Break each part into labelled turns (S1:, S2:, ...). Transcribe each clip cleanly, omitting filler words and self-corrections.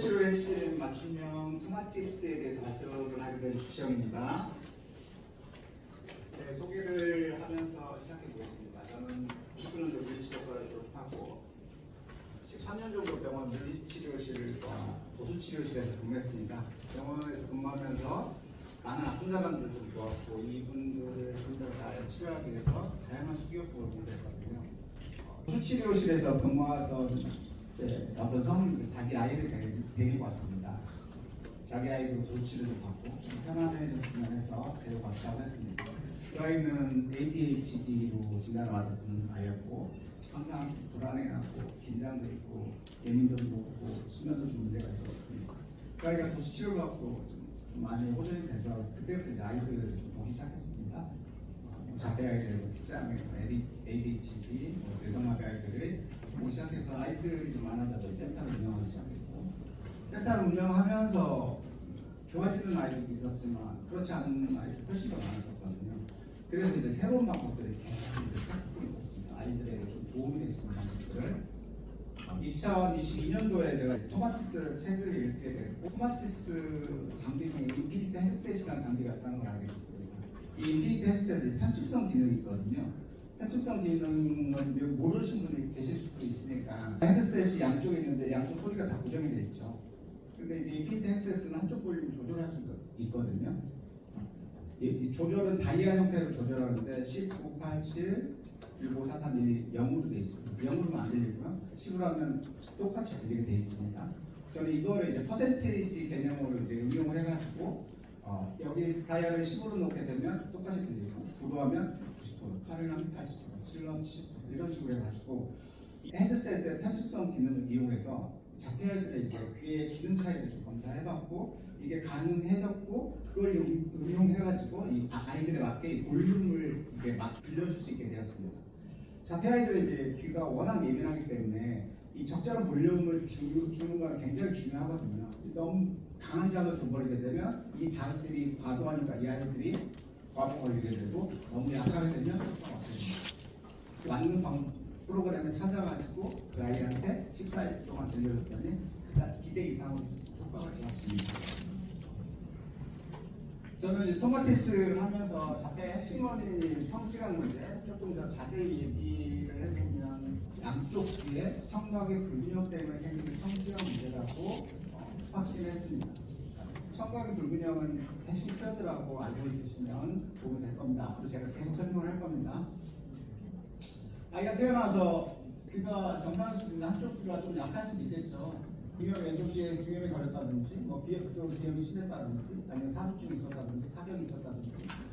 S1: 치료의 핵심 맞춤형 토마티스에 대해서 발표를 하게 된 주치영입니다. 제 소개를 하면서 시작해 보겠습니다. 저는 99년도 물리치료과를 졸업하고 13년 정도 병원 물리치료실과 도수치료실에서 근무했습니다. 병원에서 근무하면서 많은 아픈 사람들을 좀 도왔고 이분들을 좀 더 잘 치료하기 위해서 다양한 수기업부를 공부했거든요. 도수치료실에서 근무하던 어떤 성인들 자기 아이를 데리고 왔습니다. 자기 아이도 도수치료도 받고 좀 편안해졌으면 해서 데리고 왔다고 했습니다. 그 아이는 ADHD로 진단을 받은 아이였고 항상 불안해하고 긴장도 있고 예민도 높고 수면도 좀 문제가 있었습니다. 그 아이가 도수치료를 받고 좀 많이 호전이 돼서 그때부터 이제 아이들을 좀 보기 시작했습니다. 자폐 아이들, 특장애, ADHD, 뇌성마비 아이들을 보기 시작해서 아이들이 좀 많아져서 센터를 운영하기 시작했고 센터를 운영하면서 좋아지는 아이들도 있었지만 그렇지 않은 아이들이 훨씬 더 많았었거든요. 그래서 이제 새로운 방법들을 계속 찾고 있었습니다. 아이들에게 좀 도움이 될 수 있는 방법들을 2022년도에 제가 토마티스 책을 읽게 됐고 토마티스 장비 중에 인피니트 헤드셋이라는 장비가 있다는 걸 알게 됐습니다. 이 인피니트 헤드셋이 편측성 기능이 있거든요. 편측성 기능은 모르시는 분이 계실 수도 있으니까 헤드셋이 양쪽에 있는데 양쪽 소리가 다 고정이 되어 있죠. 근데 이제 인피니트 헤드셋은 한쪽 볼륨을 조절할 수가 있거든요. 이 조절은 다이얼 형태로 조절하는데 19, 87, 1543이 0으로 되어 있습니다. 0으로는 안 들리고요. 10으로 하면 똑같이 들리게 되어 있습니다. 저는 이거를 이제 퍼센테이지 개념으로 이제 응용을 해가지고 여기 다이얼을 10으로 놓게 되면 똑같이 들리고 9로 하면 90%, 8을 하면 80%, 7로 하면 70% 이런 식으로 해가지고 이 헤드셋의 편측성 기능을 이용해서 자폐아이들의 이제 귀의 기능 차이를 좀 검사해봤고 이게 가능해졌고 그걸 응용해가지고 이 아이들에 맞게 볼륨을 이게 막 들려줄 수 있게 되었습니다. 자폐아이들의 이제 귀가 워낙 예민하기 때문에 이 적절한 볼륨을 주는 건 굉장히 중요하거든요. 너무 강한 자극을 줘버리게 되면 이 자극들이 과도하니까 이 아이들이 과부 걸리게 되고 너무 약하게 되면 효과가 없어집니다. 맞는 프로그램을 찾아가지고 그 아이한테 14일 동안 들려줬더니 기대 이상으로 효과가 좋았습니다. 저는 이제 토마티스 하면서 자폐 핵심 원인 청시간 문제 조금 더 자세히 얘기를 해보면 양쪽 귀에 청각의 불균형 때문에 생기는 청시간 문제라고 확신했습니다. 청각의 불균형은 핵심 키워드라고 알고 있으시면 도움이 될 겁니다. 앞으로 제가 계속 설명을 할 겁니다. 아이가 태어나서 귀가 정상일 수도 있는데 한쪽 귀가 좀 약할 수도 있겠죠. 중염 왼쪽 귀에 중염이 걸렸다든지, 뭐 귀에 그쪽으로 비염이 심했다든지, 아니면 사두증이 있었다든지, 사병이 있었다든지,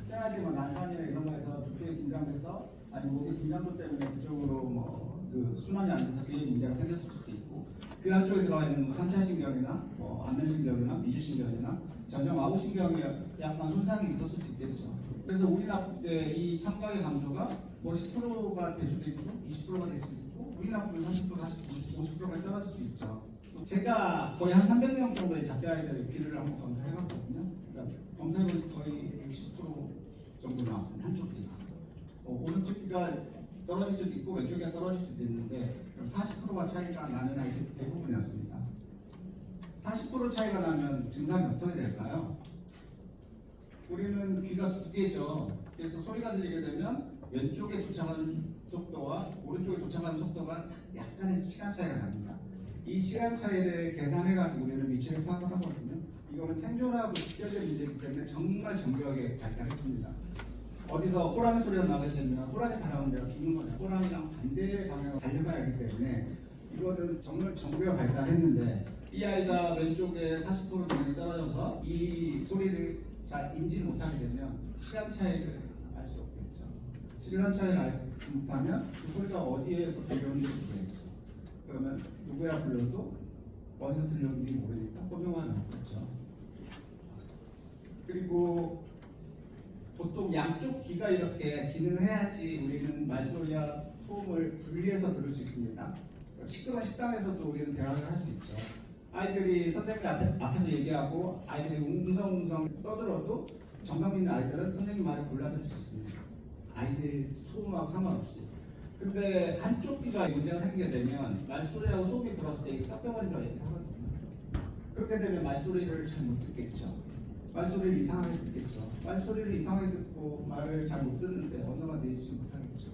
S1: 태어나지 뭐 난산이나 이런 거에서 두피에 긴장돼서, 아니면 목에 긴장도 때문에 그쪽으로 그 순환이 안 돼서 귀에 문제가 생겼을 수도 있고, 귀 안쪽에 들어가 있는 뭐 3차 신경이나, 뭐 안면신경이나 미주신경이나 전정 아우신경에 약간 손상이 있을 수도 있겠죠. 그래서 우리나라 이 청각의 강도가 뭐 10%가 될 수도 있고, 20%가 될 수도 있고, 우리나라는 30%, 40%, 50%까지 떨어질 수 있죠. 제가 거의 한 300명 정도의 자폐아이들의 귀를 한번 검사해봤거든요. 그러니까 검사는 거의 60% 정도 나왔습니다. 한쪽 귀가. 오른쪽 귀가 떨어질 수도 있고 왼쪽 귀가 떨어질 수도 있는데 40%가 차이가 나는 아이들이 대부분이었습니다. 40% 차이가 나면 증상이 어떻게 될까요? 우리는 귀가 두 개죠. 그래서 소리가 들리게 되면 왼쪽에 도착하는 속도와 오른쪽에 도착하는 속도가 약간의 시간 차이가 납니다. 이 시간 차이를 계산해가지고 우리는 위치를 파악을 하거든요. 이거는 생존하고 직결된 문제이기 때문에 정말 정교하게 발달했습니다. 어디서 호랑이 소리가 나게 되면 호랑이 다가오는 데가 죽는 거죠. 호랑이랑 반대 방향으로 달려가야 하기 때문에 이거는 정말 정교하게 발달했는데 이 아이가 왼쪽에 40% 정도 떨어져서 이 소리를 잘 인지 못하게 되면 시간 차이를 알 수 없겠죠. 시간 차이를 알지 못하면 그 소리가 어디에서 들려오는지 모르겠죠. 그러면 누구야 불러도 어디서 들려오는지 모르니까 호명하면 없겠죠. 그리고 보통 양쪽 귀가 이렇게 기능을 해야지 우리는 말소리와 소음을 분리해서 들을 수 있습니다. 시끄러운 식당에서도 우리는 대화를 할 수 있죠. 아이들이 선생님 앞에서 얘기하고 아이들이 웅성웅성 떠들어도 정상 있는 아이들은 선생님 말을 골라들을 수 있습니다. 아이들 소음하고 상관없이. 근데 한쪽 귀가 문제가 생기게 되면 말소리하고 소음이 들어왔을 때 이게 섞여버린다고 얘기하거든요. 그렇게 되면 말소리를 잘 못 듣겠죠. 말소리를 이상하게 듣겠죠. 말소리를 이상하게 듣고 말을 잘 못 듣는데 언어가 내지 못하겠죠.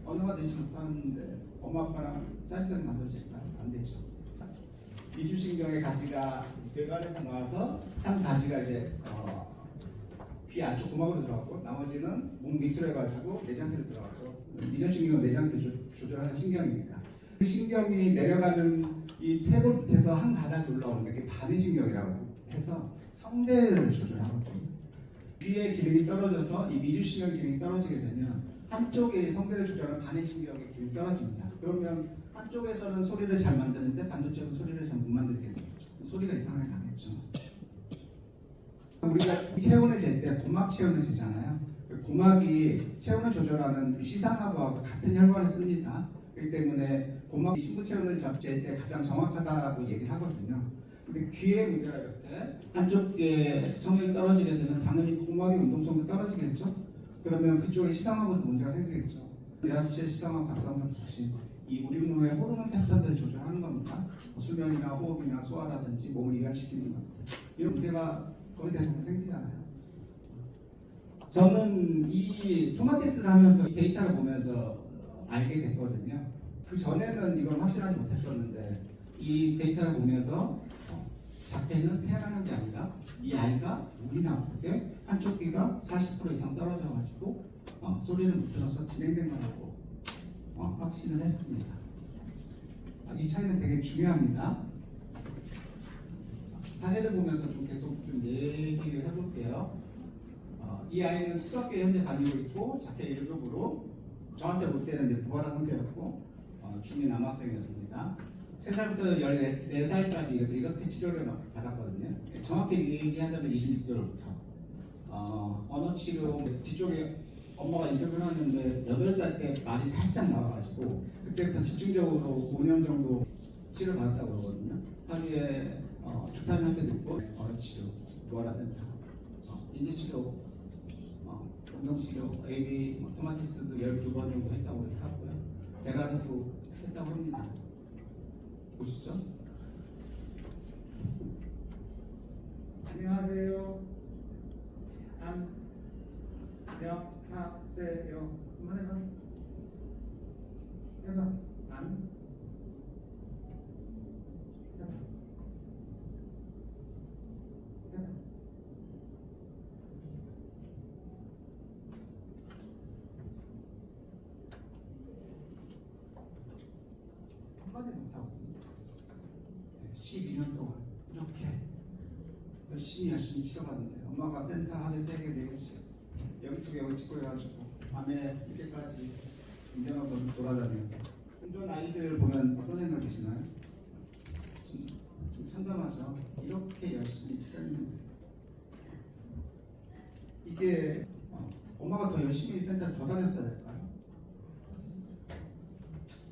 S1: 언어가 내지 못하는데 엄마 아빠랑 사이사이 만들어질까요? 안 되죠. 이주신경의 가지가 뇌관에서 나와서 한 가지가 이제 귀 안쪽 구멍으로 들어가고 나머지는 몸 밑으로 해가지고 내장기로 들어가죠. 이전신경은 내장기를 조절하는 신경입니다. 그 신경이 내려가는 이 쇄골 밑에서 한 가닥 올라오는 게 반의신경이라고 해서 성대를 조절하거든요. 귀의 기능이 떨어져서 이 미주신경 기능이 떨어지게 되면 한쪽의 성대를 조절하는 반의신경의 기능이 떨어집니다. 그러면 한쪽에서는 소리를 잘 만드는데 반대쪽은 소리를 잘 못 만들게 되겠죠. 소리가 이상하게 나겠죠. 우리가 체온을 잴 때 고막 체온을 재잖아요. 고막이 체온을 조절하는 시상하고하고 같은 혈관을 씁니다. 그렇기 때문에 고막 신부 체온을 잴 때 가장 정확하다고 얘기를 하거든요. 근데 귀의 문제가 이럴 때 한쪽 귀에 청력이 떨어지게 되면 당연히 고막의 운동성도 떨어지겠죠. 그러면 그쪽에 시상하고도 문제가 생기겠죠. 뇌하수체 시상하고 각성성 기시 이 우리 몸의 호르몬 패턴들을 조절하는 겁니다. 수면이나 호흡이나 소화라든지 몸을 이완시키는 것들 이런 문제가 거의 대부분 생기잖아요. 저는 이 토마티스를 하면서 이 데이터를 보면서 알게 됐거든요. 그 전에는 이걸 확실하지 못했었는데 이 데이터를 보면서 자폐는 태어나는 게 아니라 이 아이가 물이 나쁘게 한쪽 귀가 40% 이상 떨어져가지고 소리를 못 들어서 진행된 거라고 확신을 했습니다. 이 차이는 되게 중요합니다. 사례를 보면서 좀 계속 좀 얘기를 해볼게요. 이 아이는 수석교에 현재 다니고 있고 자폐 1급으로 저한테 올 때는 이제 부활한 상태였고 중년 남학생이었습니다. 3살부터 14살까지 이렇게 치료를 받았거든요. 정확히 얘기하자면 26개월부터 언어 치료 뒤쪽에 엄마가 인터뷰를 하는데 8살 때 말이 살짝 나와가지고 그때부터 집중적으로 5년 정도 치료를 받았다고 그러거든요. 하루에 주타임한테도 있고 언어치료, 부활화센터, 인지치료, 운동치료, AB, 토마티스도 12번 정도 했다고 그렇게 하고요. 대가리도 했다고 합니다. 보시죠.
S2: 안녕하세요. 안녕하세요. 한번 해봐. 해봐. 해봐. 해봐.
S1: 한마디 못하고 12년 동안 이렇게 열심히 치료받는데 엄마가 센터 하루에 3개, 4개씩 여기 쪽에 여기 찍고 해가지고 밤에 늦게까지 운전하고 돌아다니면서 운전 아이들 보면 어떤 생각 드시나요? 좀 참담하죠. 이렇게 열심히 치료했는데 이게 엄마가 더 열심히 센터를 더 다녔어야 될까요?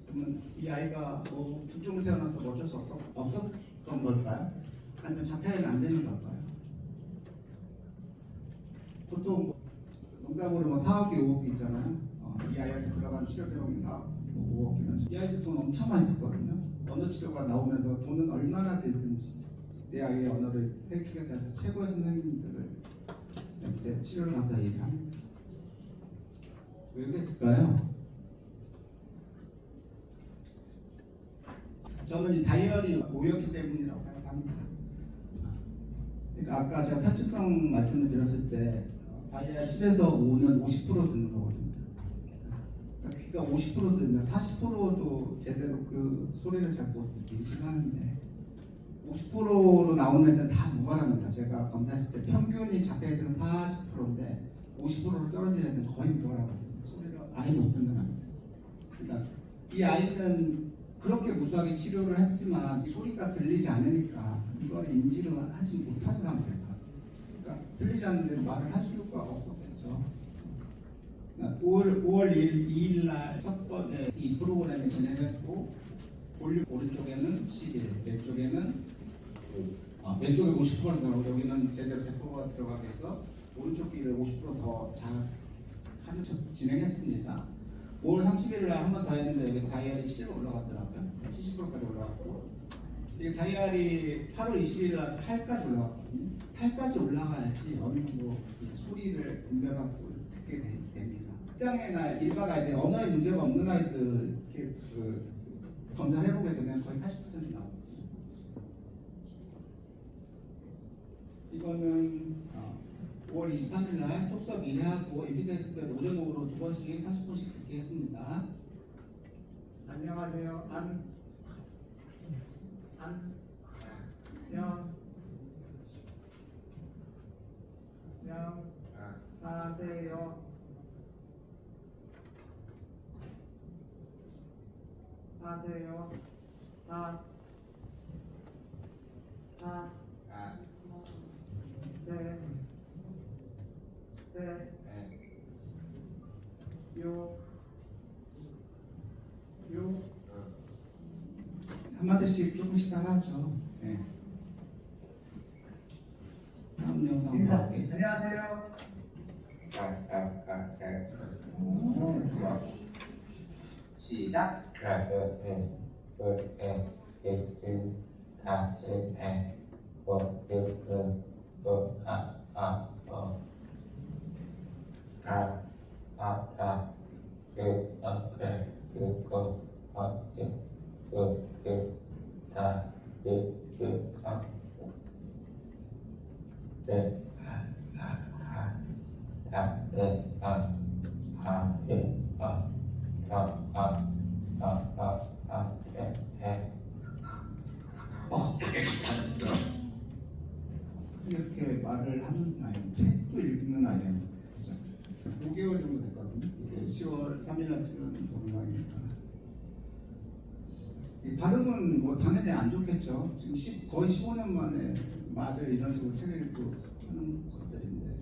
S1: 그러면 이 아이가 뭐 중증으로 태어나서 뭐 어쩔 수 없었던 걸까요? 아니면 자폐는 안 되는 걸까요? 보통 농담으로 뭐 4억기, 5억기 있잖아요. 이 아이한테 들어간 치료 비용이 4억, 5억기는 이 아이도 돈 엄청 많이 썼거든요. 언어 치료가 나오면서 돈은 얼마나 들든지 내 아이의 언어를 해주겠다 해서 최고의 선생님들을 그때 치료를 받다 얘기합니다. 왜 그랬을까요? 저는 이 다이어리 오였기 때문이라고 생각합니다. 그러니까 아까 제가 편측성 말씀을 드렸을 때 다이아 10에서 5는 50% 듣는 거거든요. 그러니까 귀가 50% 듣면 40%도 제대로 그 소리를 잘 못 인식하는데 50%로 나오는 애들은 다 무관합니다. 제가 검사했을 때 평균이 자폐 애들은 40%인데 50%로 떨어지는 애들은 거의 무관하거든요. 소리를 아예 못 듣는답니다. 그러니까 이 아이는 그렇게 무수하게 치료를 했지만 소리가 들리지 않으니까 이걸 인지를 하지 못하는 상태예요. 그러니까 들리지 않는데 말을 할 수가 없었겠죠. 5월 2일 날 첫 번째 이 프로그램을 진행했고 오른쪽에는 11, 왼쪽에는 왼쪽에 50%가 들어가고 여기는 제대로 100%가 들어가게 해서 오른쪽 귀를 50% 더 잘 진행했습니다. 5월 30일 날 한 번 더 했는데 여기 다이어리 7로 올라갔더라고요. 70%까지 올라갔고 이게 다이알이 8월 20일 날 8까지 올라갔거든요. 8까지 올라가야지 어느 정도 소리를 분별하고 듣게 됩니다. 직장이나 일반 아이들, 언어에 문제가 없는 아이들 이렇게 검사를 해보게 되면 거의 80% 나오거든요. 이거는 5월 23일 날 톡수업 1회하고 에피데스 오전 오후로 2번씩 30분씩 듣게 했습니다.
S2: 안녕하세요. 안녕하세요. 하세요. 요.
S1: 한마디씩 조금씩 따라하죠. 네. 다음 영상
S2: 인사.
S1: 볼게요.
S2: 안녕하세요.
S3: 좋아. 시작.
S1: 이렇게 말을 하는 아이, 책도 읽는 아이예요. 그죠? 5개월 정도 됐거든요. 이게 10월 3일 날 찍은 동영상이니까. 이 발음은 뭐 당연히 안 좋겠죠. 지금 거의 15년 만에 말을 이런 식으로 책을 읽고 하는 것들인데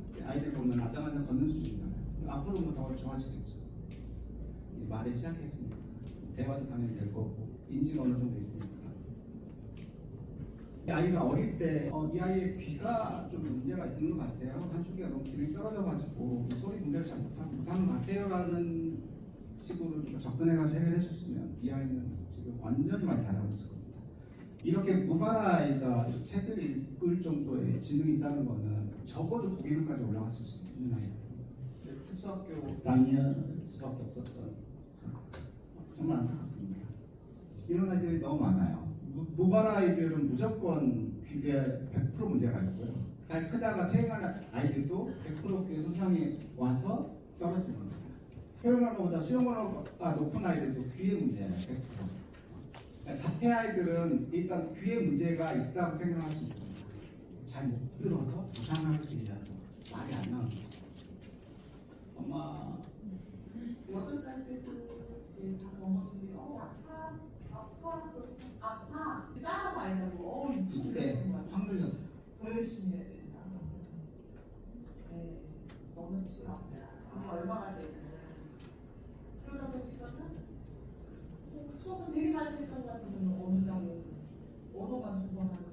S1: 이제 아이들 보면 아장아장 걷는 수준이잖아요. 앞으로 뭐 더 좋아지겠죠. 이 말이 시작했으니까 대화도 당연히 될 거고 인지가 어느 정도 있으니까. 이 아이가 어릴 때 이 아이의 귀가 좀 문제가 있는 것 같아요. 한쪽 귀가 너무 기능이 떨어져가지고 소리 분별을 잘 못하는 것 같아요라는 식으로 좀 접근해가지고 해결해줬으면 이 아이는 지금 완전히 많이 달라졌을 겁니다. 이렇게 무발화 아이가 책을 읽을 정도의 지능이 있다는 거는 적어도 고기능까지 올라갔을 수 있는 아이라서 특수학교 다닐 수밖에 없었던 정말 안타깝습니다. 이런 아이들이 너무 많아요. 무발화 아이들은 무조건 귀에 100% 문제가 있고요. 잘 크다가 퇴행하는 아이들도 100% 귀에 손상이 와서 떨어지는 겁니다. 토용 언어보다 수용 언어가 높은 아이들도 귀에 문제예요. 100%. 그러니까 자폐 아이들은 일단 귀에 문제가 있다고 생각하시면 됩니다. 잘 못 들어서 이상하게 들려서 말이 안 나오는 거예요. 엄마
S4: 8살 때도 다 먹었는데 아파 따라가려고
S1: 이때 확 들려.
S4: 더 열심히 해야 된다. 네, 너무 싫어. 그게 얼마가 되는 그러다 보니까는 수업은 되게 많이 했던 것 같은데 어느 날은 언어만 두 번 하는 거.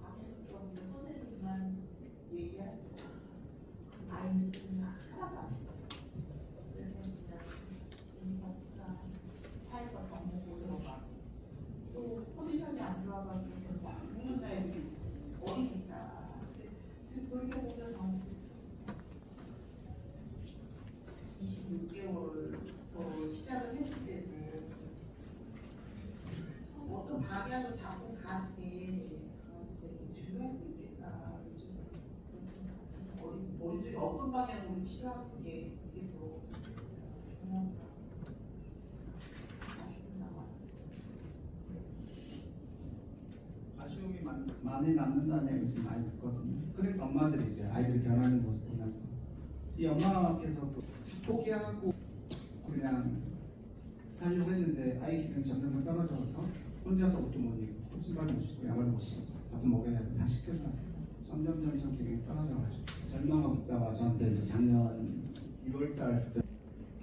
S4: 앞에서 좀 선생님만 얘기할 수 있고 아이는 그냥 하나도 안 해. 그래서 그냥 인사가 차에서 밥 먹고 들어가고 또 컨디션이 안 좋아가지고 막 우는 날이 어리니까 그렇게 보면 26개월 시작을 했을 때도 어떤 방향을 잡고 가는 게 되게 중요할 수 있겠다. 머릿속에 어떤 방향으로 치료하는 게 계속 중요하다. 아쉬운 상황.
S1: 아쉬움이 많이 남는다는 얘기 지금 많이 듣거든요. 그래서 엄마들이 이제 아이들이 변하는 모습 보면서 이 엄마께서도 포기하고 그냥 살려고 했는데 아이 기능이 점점 떨어져서 혼자서 옷도 못 입고 신발도 못 신고 양말도 못 신고 밥도 먹여야 하고 다 시켜줘야 돼요. 점점 기능이 떨어져가지고 절망하고 있다가 저한테 이제 작년 6월달부터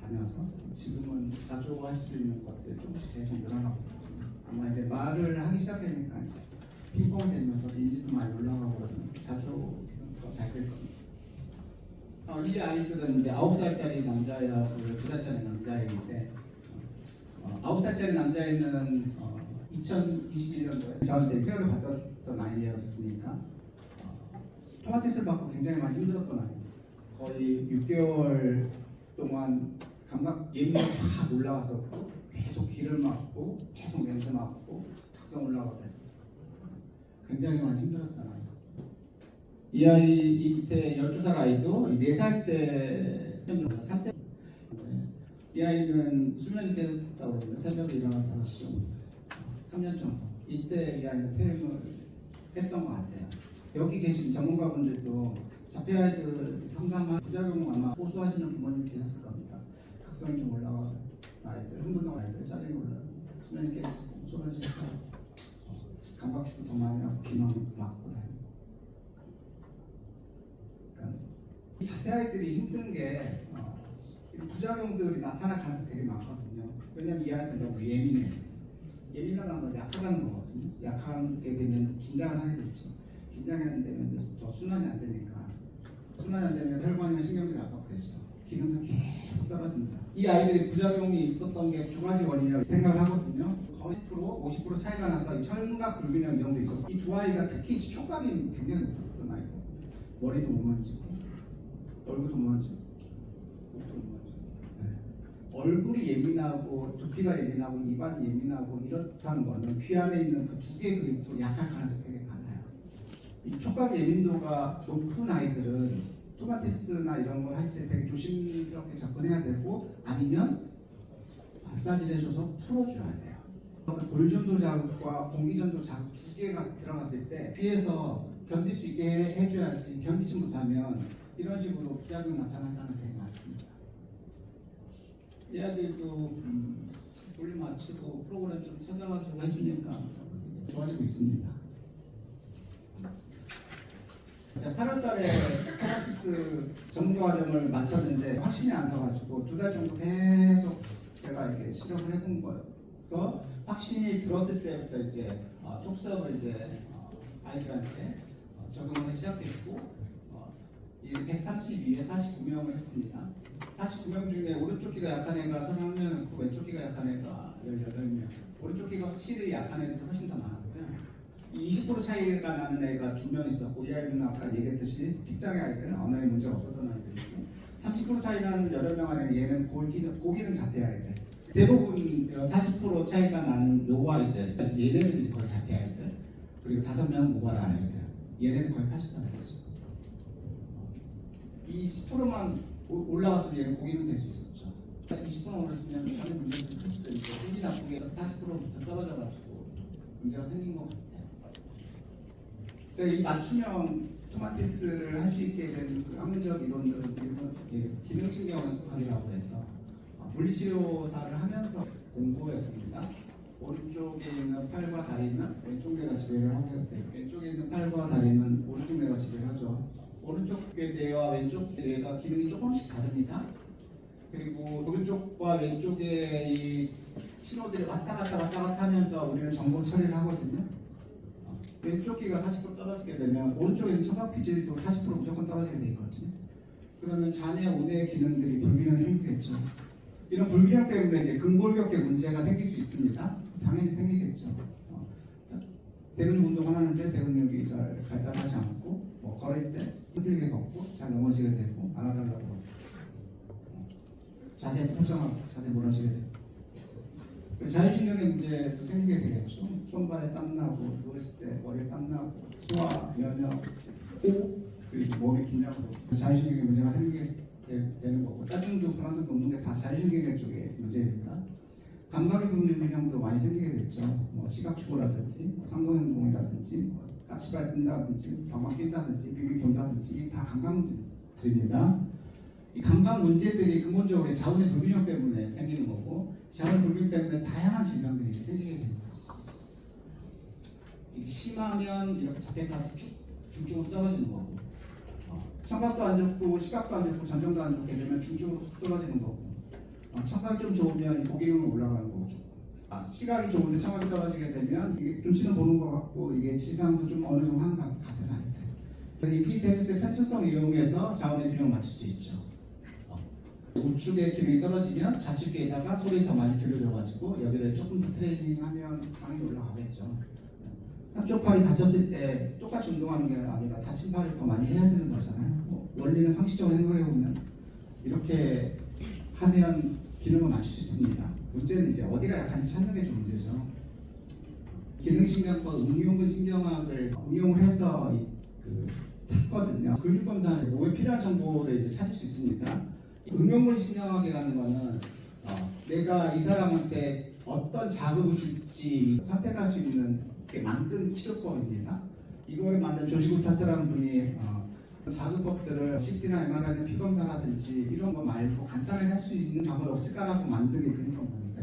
S1: 다녀서 지금은 자주 할 수 있는 것들 조금씩 계속 늘어나고 있거든요. 아마 이제 말을 하기 시작하니까 이제 핑퐁이 되면서 인지도 많이 올라가고 그러면 자주 더 잘 될 겁니다. 이 아이들은 이제 9살짜리 남자애하고 12살짜리 남자애인데 9살짜리 남자애는 2021년도에 저한테 케어를 받았던 아이였으니까 토마티스를 받고 굉장히 많이 힘들었던 아이. 거의 6개월 동안 감각 예민이 쫙 올라왔었고 계속 귀를 막고 계속 냄새 맡고 각성 올라왔대. 굉장히 많이 힘들었잖아요. 이 아이 이 밑에 12살 아이도 4살 때 3세 이 아이는 수면이 깨졌다고 그러는데 새벽에 일어나서 다시죠. 3년 정도. 이때 이 아이는 퇴임을 했던 것 같아요. 여기 계신 전문가분들도 자폐 아이들 상담한 부작용 아마 호소하시는 부모님이 계셨을 겁니다. 각성이 좀 올라와 아이들, 흥분하고 아이들 짜증이 올라 수면이 깨지고 쏟아지고 감각축도 더 많이 하고 기만 막고 다니고. 그러니까 이 자폐 아이들이 힘든 게 부작용들이 나타날 가능성이 되게 많거든요. 왜냐면 이 아이들은 너무 예민해요. 예민하다는 건 약하다는 거거든요. 약하게 되면 긴장을 하게 되죠. 긴장이 안 되면 더 순환이 안 되니까 순환이 안 되면 혈관이나 신경들이 압박되죠. 기능도 계속 떨어집니다. 이 아이들이 부작용이 있었던 게 2가지 원인이라고 생각을 하거든요. 거의 10%, 50% 차이가 나서 이 청각 불균형 이 정도 있었고 이 두 아이가 특히 촉각이 굉장히 높았던 아이고 머리도 못 만지고 얼굴도 못 만지고 목도 못 만지고 얼굴이 예민하고 두피가 예민하고 입안이 예민하고 이렇다는 거는 귀 안에 있는 그 2개의 근육도 약할 가능성이 되게 많아요. 이 촉각 예민도가 높은 아이들은 토마티스나 이런 걸 할 때 되게 조심스럽게 접근해야 되고 아니면 마사지를 해줘서 풀어줘야 돼요. 그 돌전도 자극과 공기전도 자극 2개가 들어갔을 때 귀에서 견딜 수 있게 해줘야지 견디지 못하면 이런 식으로 부작용 나타날 가능성이 되게 많습니다. 이 아들도 볼륨 맞추고 프로그램 좀 찾아가지고 해주니까 좋아지고 있습니다. 자, 8월달에 토마티스 전문과정을 마쳤는데 확신이 안 서가지고 2달 정도 계속 제가 이렇게 치료를 해본 거예요. 그래서 확신이 들었을 때부터 이제 톡수업을 이제 아이들한테 적용을 시작했고 이 132에 49명을 했습니다. 49명 중에 오른쪽 귀가 약한 애가 31명, 있고 왼쪽 귀가 약한 애가 18명. 오른쪽 귀가 확실히 약한 애들이 훨씬 더 많았고요. 이 20% 차이가 나는 애가 2명 있었고 이 아이는 아까 얘기했듯이 직장의 아이들, 언어에 문제가 없었던 아이들이고 30% 차이 나는 8명 안에 얘는 고기능 자폐 아이들. 대부분 40% 차이가 나는 요거 아이들, 얘네들이 거의 자폐 아이들. 그리고 5명 모바일 아이들. 얘네는 거의 80%였어요. 이 10%만 올라갔으면 얘는 고기능 될 수 있었죠. 20% 올랐으면 전혀 문제가 클 수도 있고 생기 나쁘게 40%부터 떨어져가지고 문제가 생긴 것 같아요. 제가 이 맞춤형 토마티스를 할 수 있게 된 그 학문적 이론들은 기능신경학이라고 해서 물리치료사를 하면서 공부했습니다. 오른쪽에 있는 팔과 다리는 왼쪽 뇌가 지배를 하게 돼요. 왼쪽에 있는 팔과 다리는 오른쪽 뇌가 지배를 하죠. 오른쪽 뇌와 왼쪽 뇌가 기능이 조금씩 다릅니다. 그리고 오른쪽과 왼쪽의 이 신호들이 왔다 갔다 하면서 우리는 정보 처리를 하거든요. 왼쪽 귀가 40% 떨어지게 되면 오른쪽에 있는 청각 피질도 40% 무조건 떨어지게 돼 있거든요. 그러면 잔해 온해의 기능들이 불균형이 생기겠죠. 이런 불균형 때문에 이제 근골격계 문제가 생길 수 있습니다. 당연히 생기겠죠. 대근육 운동을 하는데 대근육이 잘 발달하지 않고 걸을 때 힘들게 걷고 잘 넘어지게 되고 안아달라고 그러고 자세 포정하고 자세 무너지게 되고 자율신경의 문제도 생기게 되겠죠. 손발에 땀나고 누웠을 때 머리에 땀나고 소화, 면역, 호 그리고 몸이 긴장하고 자율신경의 문제가 생기게 되는 거고 짜증도 불안도 없는 게 다 자율신경 쪽의 문제입니다. 감각의 불균형도 많이 생기게 됐죠. 시각추구라든지 상동행동이라든지 까치발 뜬다든지 방광 낀다든지 비비 돈다든지 이게 다 감각 문제들입니다. 이 감각 문제들이 근본적으로 자원의 불균형 때문에 생기는 거고 자원의 불균형 때문에 다양한 질병들이 생기게 됩니다. 이게 심하면 이렇게 자폐까지 쭉 중증으로 떨어지는 거고 청각도 안 좋고 시각도 안 좋고 전정도 안 좋게 되면 중증으로 떨어지는 거고 청각이 좀 좋으면 고기능은 올라가는 거고 시각이 좋은데 청각이 떨어지게 되면 이게 눈치는 보는 것 같고 이게 지상도 좀 어느 정도 한 같은 아이들. 그래서 이 PTS의 편측성 이용해서 자원의 균형을 맞출 수 있죠. 우측의 기능이 떨어지면 좌측에다가 소리 더 많이 들려줘가지고 여기를 조금 더 트레이닝하면 당연히 올라가겠죠. 한쪽 팔이 다쳤을 때 똑같이 운동하는 게 아니라 다친 팔을 더 많이 해야 되는 거잖아요. 뭐 원리는 상식적으로 생각해보면 이렇게 하면 기능을 맞출 수 있습니다. 문제는 이제 어디가 약한지 찾는 게 좀 문제죠. 기능신경과 응용근 신경학을 응용을 해서 찾거든요. 근육 검사에 몸에 필요한 정보를 이제 찾을 수 있습니다. 응용근 신경학이라는 거는 내가 이 사람한테 어떤 자극을 줄지 선택할 수 있는 게 만든 치료법입니다. 이거를 만든 조시구 타트라는 분이 자극법들을 CT나 MRI나 피검사라든지 이런 거 말고 간단하게 할 수 있는 방법이 없을까라고 만든 게 근육 검사입니다.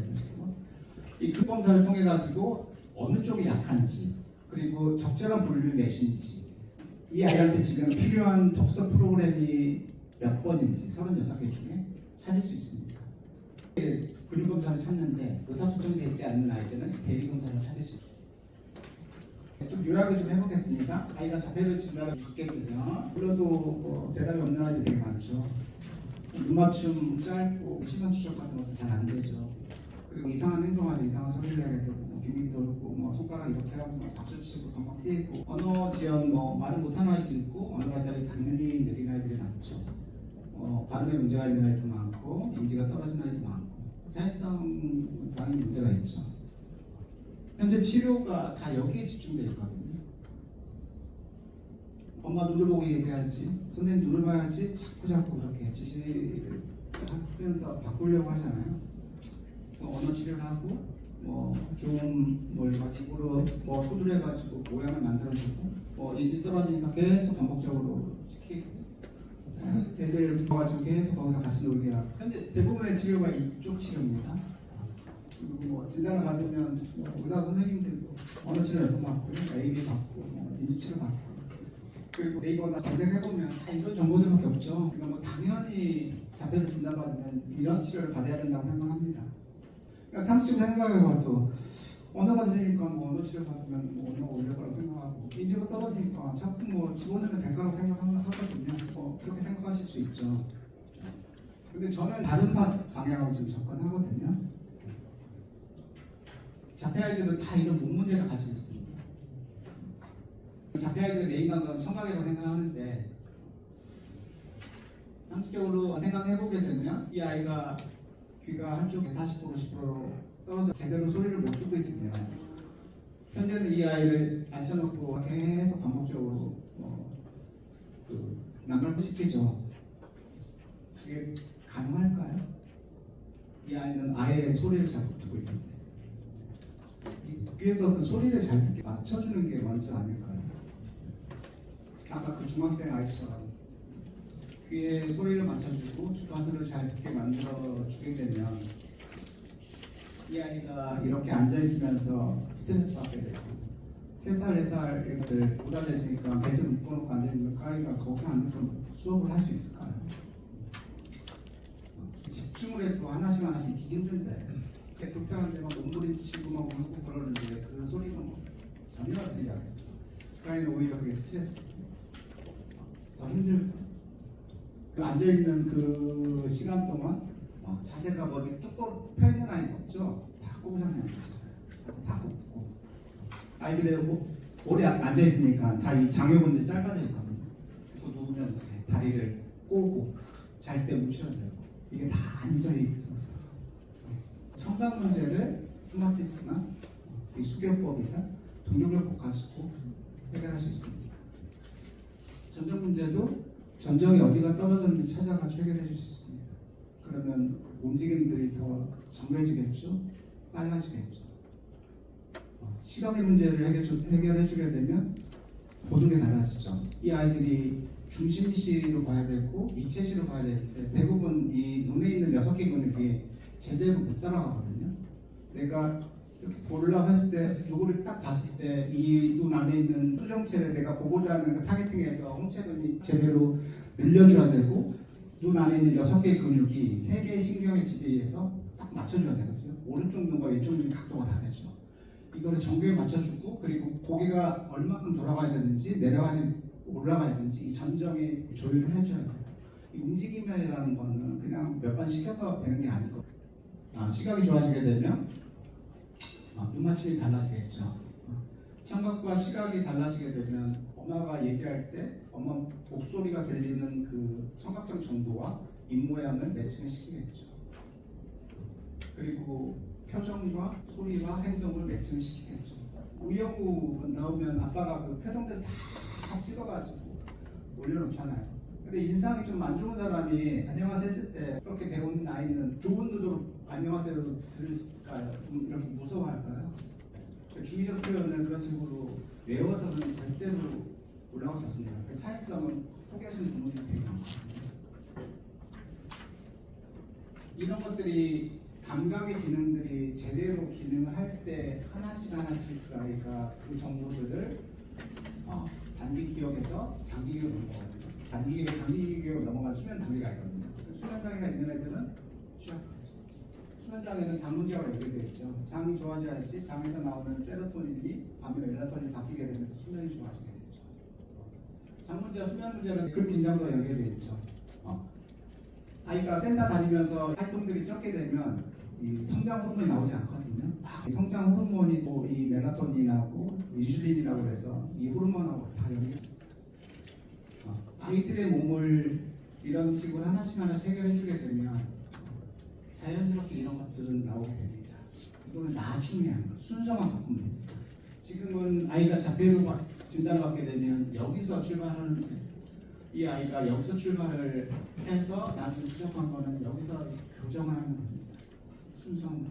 S1: 이 근육 검사를 통해 가지고 어느 쪽이 약한지 그리고 적절한 볼륨이 몇인지 이 아이한테 지금 필요한 독서 프로그램이 몇 번인지 36개 중에 찾을 수 있습니다. 근육 검사를 찾는데 의사소통이 되지 않는 아이들은 대리 검사를 찾을 수 있습니다. 좀 요약을 좀 해보겠습니다. 아이가 자폐를 진단을 받거든요. 불러도 대답이 없는 아이들이 되게 많죠. 눈 맞춤 짧고 시선 추적 같은 것도 잘 안 되죠. 그리고 이상한 행동하죠. 이상한 소리를 하게 되고 비밀 돌고 손가락 이렇게 하고 박수 치고 방방 뛰고 언어 지연 말을 못하는 아이도 있고 언어 발달이 당연히 느린 아이들이 많죠. 발음에 문제가 있는 아이도 많고 인지가 떨어진 아이도 많고 사회성 당연히 문제가 있죠. 현재 치료가 다 여기에 집중되어 있거든요. 엄마 눈을 보고 얘기해야지, 선생님 눈을 봐야지 자꾸 그렇게 지시를 하면서 바꾸려고 하잖아요. 언어 치료를 하고 좀뭘 입으로 소들해가지고 모양을 만들어주고 인지 떨어지니까 계속 반복적으로 시키고 애들 봐가지고 계속 거기서 같이 놀게 하고 현재 대부분의 치료가 이쪽 치료입니다. 그리고 진단을 받으면 의사 선생님들도 언어 치료 몇번 받고 AV 받고 인지 치료 받고 그리고 네이버나 검색해보면 다 이런 정보들밖에 없죠. 그러니까 당연히 자폐를 진단받으면 이런 치료를 받아야 된다고 생각합니다. 그러니까 상식적으로 생각해봐도 언어가 들리니까 언어 치료 받으면 언어가 올릴 거라고 생각하고 인지가 떨어지니까 자꾸 집어넣으면 될 거라고 생각하거든요. 그렇게 생각하실 수 있죠. 근데 저는 다른 방향으로 좀 접근하거든요. 자폐 아이들은 다 이런 몸 문제를 가지고 있습니다. 자폐 아이들의 뇌 인간과는 청각이라고 생각하는데 상식적으로 생각해보게 되면 이 아이가 귀가 한쪽에 40% 10% 떨어져 제대로 소리를 못 듣고 있으면 현재는 이 아이를 앉혀놓고 계속 반복적으로 난걸 시키죠. 그게 가능할까요? 이 아이는 아예 소리를 잘 못 듣고 있는데 귀에서 그 소리를 잘 듣게 맞춰주는 게 먼저 아닐까요? 아까 그 중학생 아이처럼 귀에 소리를 맞춰주고 주파수를 잘 듣게 만들어주게 되면 이 아이가 이렇게 앉아있으면서 스트레스 받게 되고 3살, 4살 애들 못 앉아있으니까 베드를 묶어놓고 앉아있는 그 아이가 거기서 앉아서 수업을 할 수 있을까요? 집중을 해도 하나씩 듣기 힘든데 불편한데 몸부림치고 울고 그러는데 그 소리가 전혀 들리지 않겠죠. 그 아이는 오히려 그게 스트레스 더 힘들고 그 앉아있는 그 시간 동안 자세가 이렇게 쭉 펴있는 아이가 없죠. 다 꼬부상이 앉아있잖아요. 자세 다 굽고 아이들의 오래 앉아있으니까 다 이 장요근이 짧아져 있거든요. 또 누우면 다리를 꼬고 잘 때 뭉쳐야 되고 이게 다 앉아있어서 청각 문제를 토마티스나 이 수교법이나 동력을 가지고 해결할 수 있습니다. 전정 문제도 전정이 어디가 떨어졌는지 찾아가지고 해결해 줄 수 있습니다. 그러면 움직임들이 더 정교해지겠죠? 빨라지겠죠. 시각의 문제를 해결해 주게 되면 모든 게 달라지죠. 이 아이들이 중심시로 봐야 되고 입체시로 봐야 되는데 대부분 이 눈에 있는 6개 근육이 제대로 못 따라가거든요. 내가 이렇게 보려고 했을 때 누구를 딱 봤을 때 이 눈 안에 있는 수정체를 내가 보고자 하는 그 타겟팅에서 홍채근이 제대로 늘려줘야 되고 눈 안에 있는 6개의 근육이 3개의 신경에 지배해서 딱 맞춰줘야 되거든요. 오른쪽 눈과 왼쪽 눈 각도가 다르죠. 이거를 정교에 맞춰주고 그리고 고개가 얼마큼 돌아가야 되는지 내려가야 되는지 올라가야 되는지 이 전정에 조율을 해줘야 돼요. 이 움직임이라는 거는 그냥 몇 번 시켜서 되는 게 아니고, 시각이 좋아지게 되면 눈맞춤이 달라지겠죠. 청각과 시각이 달라지게 되면 엄마가 얘기할 때 엄마 목소리가 들리는 그 청각적 정도와 입모양을 매칭시키겠죠. 그리고 표정과 소리와 행동을 매칭시키겠죠. 우영우 나오면 아빠가 그 표정들 다 찍어가지고 올려놓잖아요. 근데 인상이 좀 안 좋은 사람이 안녕하세요 했을 때 그렇게 배운 아이는 좋은 눈으로 안녕하세요를 들을까요? 좀 이렇게 무서워할까요? 주기적 표현을 그런 식으로 외워서는 절대로 올라올 수 없습니다. 사회성은 포기하시는 부모님이 되게 많거든요. 이런 것들이 감각의 기능들이 제대로 기능을 할 때 하나씩 그 아이가 그 정보들을 단기 기억에서 장기 기억으로 넘어가거든요. 단기 기억, 장기 기억으로 넘어가는 수면 단계가 있거든요. 수면 장애가 있는 애들은 취약하죠. 수면 장애는 장 문제와 연결되어 있죠. 장이 좋아져야지 장에서 나오는 세로토닌이 밤에 멜라토닌이 바뀌게 되면서 수면이 좋아지게 되죠. 장 문제와 수면 문제는 그 긴장도와 연결되어 있죠. 아이가 센터 다니면서 활동들이 적게 되면 이 성장 호르몬이 나오지 않거든요. 성장 호르몬이 뭐 이 멜라토닌하고 인슐린이라고 해서 이 호르몬하고 다 연결. 아이들의 몸을 이런 식으로 하나씩 해결해주게 되면 자연스럽게 이런 것들은 나오게 됩니다. 이거는 나중에 하는 거, 순서만 바꾸면 됩니다. 지금은 아이가 자폐로 진단을 받게 되면 여기서 출발하는데 이 아이가 여기서 출발을 해서 나중에 부족한 거는 여기서 교정을 하면 됩니다. 순서만.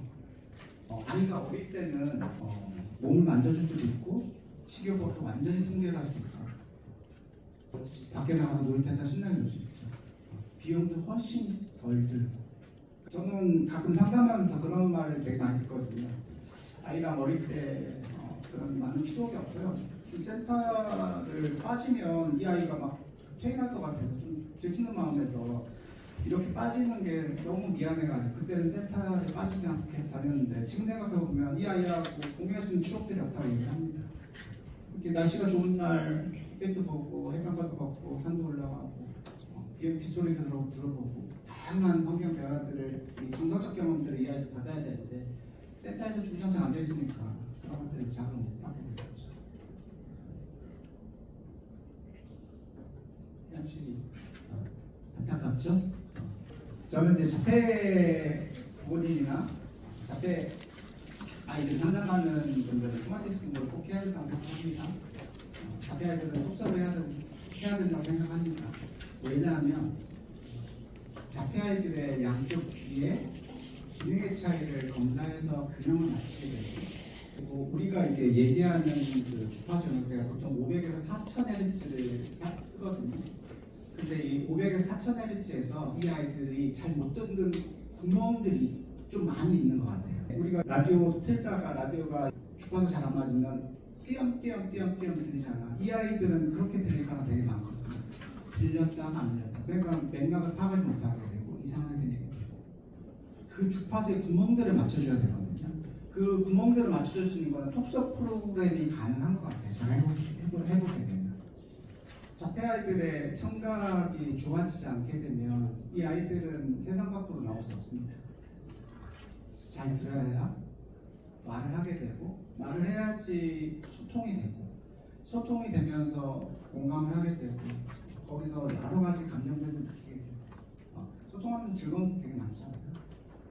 S1: 아이가 어릴 때는 몸을 만져줄 수도 있고 식욕부터 완전히 통제를 할 수 있어요. 밖에 나가서 놀 때서 신나게 놀 수 있죠. 비용도 훨씬 덜 들고. 저는 가끔 상담하면서 그런 말을 되게 많이 듣거든요. 아이가 어릴 때 그런 많은 추억이 없어요. 이 센터를 빠지면 이 아이가 막 퇴행할 것 같아서 좀 죄짓는 마음에서 이렇게 빠지는 게 너무 미안해가지고 그때는 센터에 빠지지 않게 다녔는데 지금 생각해보면 이 아이하고 공유할 수 있는 추억들이 없다고 얘기합니다. 이렇게 날씨가 좋은 날 햇빛도 보고 해변가도 걷고 산도 올라가고 빗소리도 들어보고 다양한 환경 변화들을 이 정서적 경험들을 이 아이들 받아야 되는데 센터에서 주정상 앉아있으니까 그런 것들을 자극을 못 받게 되죠. 현실이 안타깝죠? 저는 이제 자폐 부모님이나 자폐 아이들 상담하는 분들은 토마티스 공부를 꼭 해야 된다고 생각합니다. 자폐 아이들은 속사를 해야 된다고 생각합니다. 왜냐하면 자폐 아이들의 양쪽 귀에 기능의 차이를 검사해서 균형을 맞추게 되고 그리고 우리가 이렇게 얘기하는 그 주파수 연령대가 보통 500에서 4000Hz를 쓰거든요. 근데 이 500에서 4000Hz에서 이 아이들이 잘 못 듣는 구멍들이 좀 많이 있는 것 같아요. 우리가 라디오 틀다가 라디오가 주파수 잘 안 맞으면 띄엄띄엄 들리잖아. 이 아이들은 그렇게 들릴 거가 되게 많거든요. 들렸다 안 들렸다. 그러니까 맥락을 파악하지 못하게 되고 이상하게 들리게 되고 그 주파수의 구멍들을 맞춰줘야 되거든요. 그 구멍들을 맞춰줄 수 있는 거는 톡석 프로그램이 가능한 것 같아요. 제가 해보게 되면. 자폐 아이들의 청각이 좋아지지 않게 되면 이 아이들은 세상 밖으로 나올 수 없습니다. 잘 들어야 말을 하게 되고 말을 해야지 소통이 되고 소통이 되면서 공감을 하게 되고 거기서 여러 가지 감정들도 느끼게 되고 소통하면서 즐거움도 되게 많잖아요.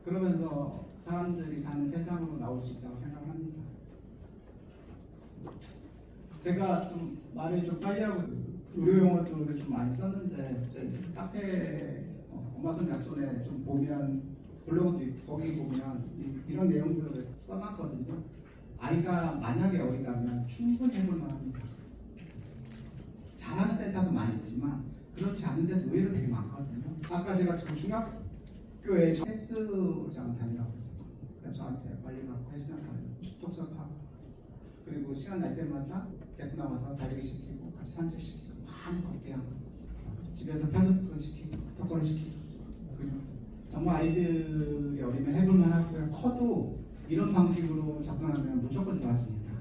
S1: 그러면서 사람들이 사는 세상으로 나올 수 있다고 생각합니다. 제가 좀 말을 좀 빨리 하고 의료 용어도 좀 많이 썼는데 제 카페 엄마 손 약손에 좀 보면 블로그도 있고 거기 보면 이런 내용들을 써놨거든요. 아이가 만약에 어리다면 충분히 해볼 만합니다. 잘하는 센터도 많이 있지만 그렇지 않은 데도 의외로 되게 많거든요. 아까 제가 그 중학교에 헬스장 다니라고 했었거든요. 그래서 저한테 빨리 가고 헬스장 다니고 톡톡하고 그리고 시간 날 때마다 데리고 나와서 달리기 시키고 같이 산책시키고 많이 걷게 하고 집에서 편집을 시키고 턱걸이 시키고 정말 아이들이 어리면 해볼만 하고요. 커도 이런 방식으로 접근하면 무조건 좋아집니다.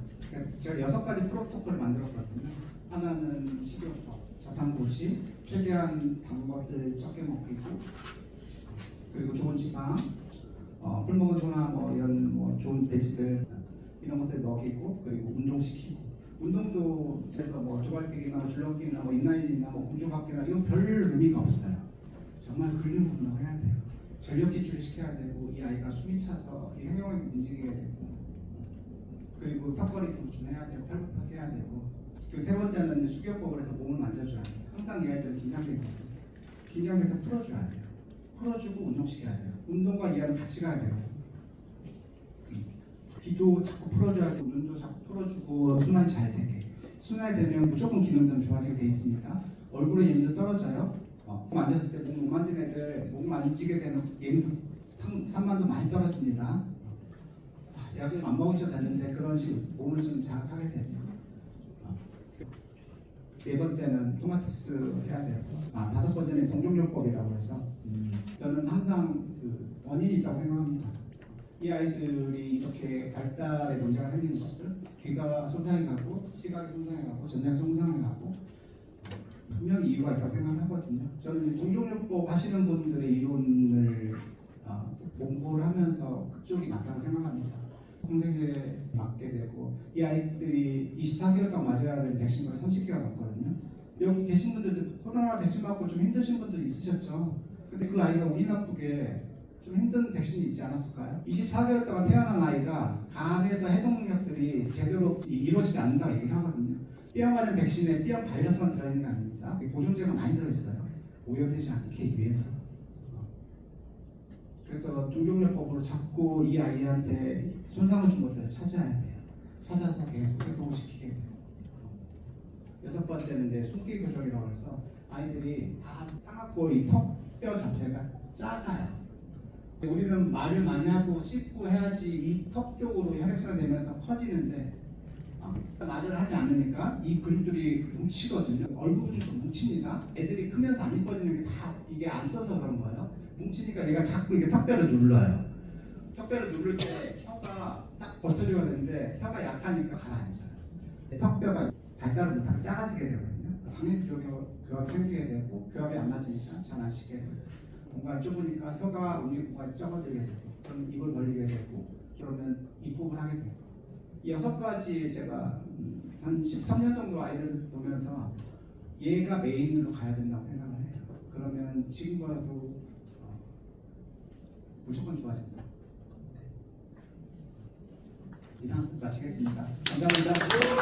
S1: 제가 6가지 프로토콜을 만들었거든요. 하나는 식이요법, 저탄고지, 최대한 단 것들 적게 먹이고, 그리고 좋은 지방, 꿀먹은 소나 뭐 이런 뭐 좋은 돼지들 이런 것들 먹이고, 그리고 운동시키고. 운동도 그래서 뭐 두발뛰기나 뭐 줄넘기나 뭐 인라인이나 뭐 공중바퀴나 이런 별 의미가 없어요. 정말 근력 운동을 해야 돼요. 전력 지출을 시켜야 되고, 이 아이가 숨이 차서 이 행동을 움직이게 되고, 그리고 턱걸이도 좀 해야 되고, 팔굽혀펴기 해야 되고. 그 세 번째는 수격법을 해서 몸을 만져줘야 돼요. 항상 이 아이들은 긴장되거든요. 긴장돼서 풀어줘야 돼요. 풀어주고 운동시켜야 돼요. 운동과 이 아이는 같이 가야 돼요. 귀도 자꾸 풀어줘야 되고, 눈도 자꾸 풀어주고, 순환이 잘 되게. 순환이 되면 무조건 기능들은 좋아지게 돼 있습니다. 얼굴에 예민도 떨어져요. 몸 만졌을 때 목 만진 애들, 목 만지게 되면 예민도 산만도 많이 떨어집니다. 약을 안 먹으셔도 되는데 그런 식으로 몸을 좀 자극하게 됩니다. 네 번째는 토마티스 해야 되고, 다섯 번째는 동종요법이라고 해서 저는 항상 그 원인이 있다고 생각합니다. 이 아이들이 이렇게 발달에 문제가 생기는 것들, 귀가 손상해 가고, 시각이 손상해 가고, 전장이 손상해 가고, 분명히 이유가 있다고 생각하거든요. 저는 동종요법 하시는 분들의 이론을 공부를 하면서 그쪽이 맞다고 생각합니다. 평생에 맞게 되고, 이 아이들이 24개월 동안 맞아야 되는 백신을 30개월 맞거든요. 여기 계신 분들도 코로나 백신 맞고 좀 힘드신 분들 있으셨죠. 근데 그 아이가 운이 나쁘게 좀 힘든 백신이 있지 않았을까요? 24개월 동안 태어난 아이가 간에서 해독 능력들이 제대로 이루어지지 않는다고 얘기를 하거든요. B형 맞은 백신에 B형 바이러스만 들어있는 게 아닙니다. 보존제가 많이 들어있어요. 오염되지 않게 위해서. 그래서 동종요법으로 자꾸 이 아이한테 손상을 준 것들을 찾아야 돼요. 찾아서 계속 회복을 시키게 돼요. 여섯 번째는 이제 숨기 교정이라고 해서 아이들이 다 상악골 이 턱뼈 자체가 작아요. 우리는 말을 많이 하고 씹고 해야지 이 턱 쪽으로 혈액순환 되면서 커지는데 말을 하지 않으니까 이 근육들이 뭉치거든요. 얼굴도 좀 뭉칩니다. 애들이 크면서 안 이뻐지는 게 다 이게 안 써서 그런 거예요. 뭉치니까 얘가 자꾸 이게 턱뼈를 눌러요. 턱뼈를 누를 때 혀가 딱 버텨줘야 되는데 혀가 약하니까 가라앉아요. 턱뼈가 발달을 못하고 작아지게 되거든요. 당연히 교합이 생기게 되고, 교합이 안 맞으니까 잘 안 씻게 되고, 공간이 좁으니까 혀가 움직이는 공간이 적어들게 되고, 그럼 입을 벌리게 되고, 그러면 입국을 하게 되고. 이 6가지 제가 한 13년 정도 아이들을 보면서 얘가 메인으로 가야 된다고 생각을 해요. 그러면 지금보다도 무조건 좋아진다. 이상 마치겠습니다. 감사합니다.